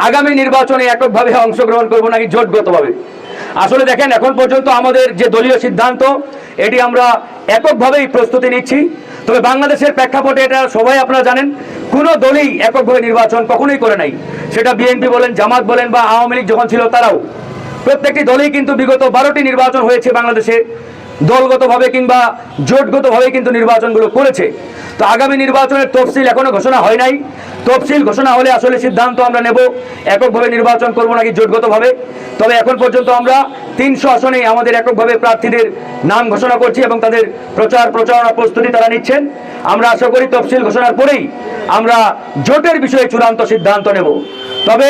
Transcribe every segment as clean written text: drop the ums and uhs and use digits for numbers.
আগামী নির্বাচনে এককভাবে অংশগ্রহণ করব নাকি জোটগতভাবে। আসলে দেখেন, এখন পর্যন্ত আমাদের যে দলীয় সিদ্ধান্ত, এটি আমরা এককভাবেই প্রস্তুতি নিচ্ছি। তবে বাংলাদেশের প্রেক্ষাপটে এটা সবাই আপনারা জানেন, কোনো দলই এককভাবে নির্বাচন কখনোই করে নাই। সেটা বিএনপি বলেন, জামাত বলেন বা আওয়ামী লীগ যখন ছিল তারাও, প্রত্যেকটি দলই কিন্তু বিগত 12টি নির্বাচন হয়েছে বাংলাদেশে দলগতভাবে কিংবা জোটগতভাবে কিন্তু নির্বাচনগুলো করেছে। তো আগামী নির্বাচনের তফসিল এখনো ঘোষণা হয় নাই। তফসিল ঘোষণা হলে আসলে সিদ্ধান্ত আমরা নেব এককভাবে নির্বাচন করব নাকি জোটগতভাবে। তবে এখন পর্যন্ত আমরা 300 আসনেই আমাদের এককভাবে প্রার্থীদের নাম ঘোষণা করছি এবং তাদের প্রচারণা প্রস্তুতি তারা নিচ্ছেন। আমরা আশা করি তফসিল ঘোষণার পরেই আমরা জোটের বিষয়ে চূড়ান্ত সিদ্ধান্ত নেব। তবে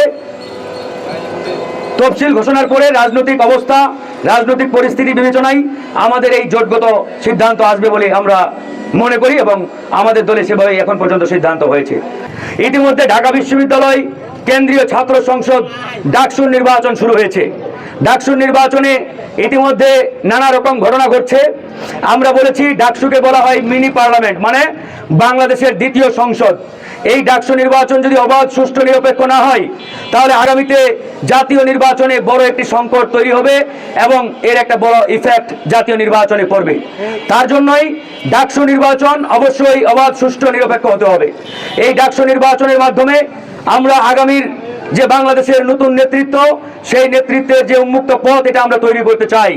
তফসিল ঘোষণার পরে রাজনৈতিক অবস্থা, রাজনৈতিক পরিস্থিতি বিবেচনায় আমাদের এই জোটগত সিদ্ধান্ত আসবে বলে আমরা মনে করি এবং আমাদের দলে সেভাবে এখন পর্যন্ত সিদ্ধান্ত হয়েছে। ইতিমধ্যে ঢাকা বিশ্ববিদ্যালয় কেন্দ্রীয় ছাত্র সংসদ ডাকসুর নির্বাচন শুরু হয়েছে। ডাকসুর নির্বাচনে ইতিমধ্যে নানা রকম ঘটনা ঘটছে। আমরা বলেছি ডাকসুকে বলা হয় মিনি পার্লামেন্ট, মানে বাংলাদেশের দ্বিতীয় সংসদ। এই ডাকসু নির্বাচন যদি অবাধ, সুষ্ঠু, নিরপেক্ষ না হয়, তাহলে আগামীতে জাতীয় নির্বাচনে বড় একটি সংকট তৈরি হবে এবং এর একটা বড় ইফেক্ট জাতীয় নির্বাচনে পড়বে। তার জন্যই ডাকসু নির্বাচন অবশ্যই অবাধ, সুষ্ঠু, নিরপেক্ষ হতে হবে। এই ডাকসু নির্বাচনের মাধ্যমে আমরা আগামীর যে বাংলাদেশের নতুন নেতৃত্ব, সেই নেতৃত্বের যে উন্মুক্ত পথ, এটা আমরা তৈরি করতে চাই।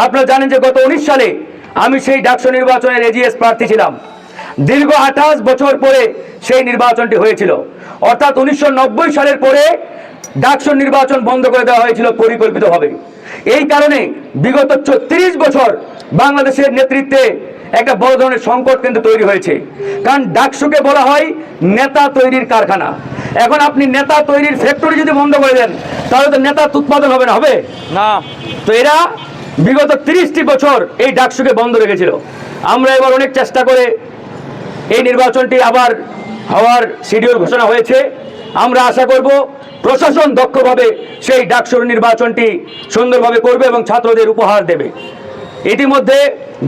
আপনারা জানেন যে গত 19 সালে আমি সেই ডাকসু নির্বাচনের এজিএস প্রার্থী ছিলাম। দীর্ঘ 28 বছর পরে সেই নির্বাচনটি হয়েছিল। অর্থাৎ 1990 সালের পরে ডাকসুর নির্বাচন বন্ধ করে দেওয়া হয়েছিল পরিকল্পিতভাবে। এই কারণে বিগত 30 বছর বাংলাদেশের নেতৃত্বে একটা বড় ধরনের সংকট কিন্তু তৈরি হয়েছে। কারণ ডাকসুকে বলা হয় নেতা তৈরির কারখানা। এখন আপনি নেতা তৈরির ফ্যাক্টরি যদি বন্ধ করে দেন, তাহলে তো নেতা উৎপাদন হবে না, হবে না। তো এরা বিগত 30টি বছর এই ডাকসুকে বন্ধ রেখেছিল। আমরা এবার অনেক চেষ্টা করে এই নির্বাচনটি আবার হওয়ার শিডিউল ঘোষণা হয়েছে। আমরা আশা করব প্রশাসন দক্ষভাবে সেই ডাকসুর নির্বাচনটি সুন্দরভাবে করবে এবং ছাত্রদের উপহার দেবে। ইতিমধ্যে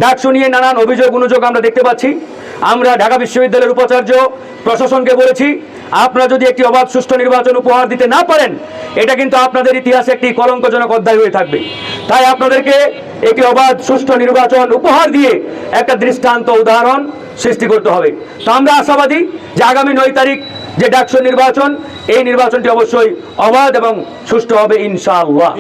ডাকসু নিয়ে নানান অভিযোগ অনুযোগ আমরা দেখতে পাচ্ছি। আমরা ঢাকা বিশ্ববিদ্যালয়ের উপাচার্য প্রশাসনকে বলেছি, আপনারা যদি একটি অবাধ, সুষ্ঠু নির্বাচন উপহার দিতে না পারেন, এটা কিন্তু আপনাদের ইতিহাসে একটি কলঙ্কজনক অধ্যায় হয়ে থাকবে। তাই আপনাদেরকে একটি অবাধ, সুষ্ঠু নির্বাচন উপহার দিয়ে একটা দৃষ্টান্ত উদাহরণ সৃষ্টি করতে হবে। তো আমরা আশাবাদী যে আগামী 9 তারিখ যে ডাকসু নির্বাচন, এই নির্বাচনটি অবশ্যই অবাধ এবং সুষ্ঠু হবে ইনশাআল্লাহ।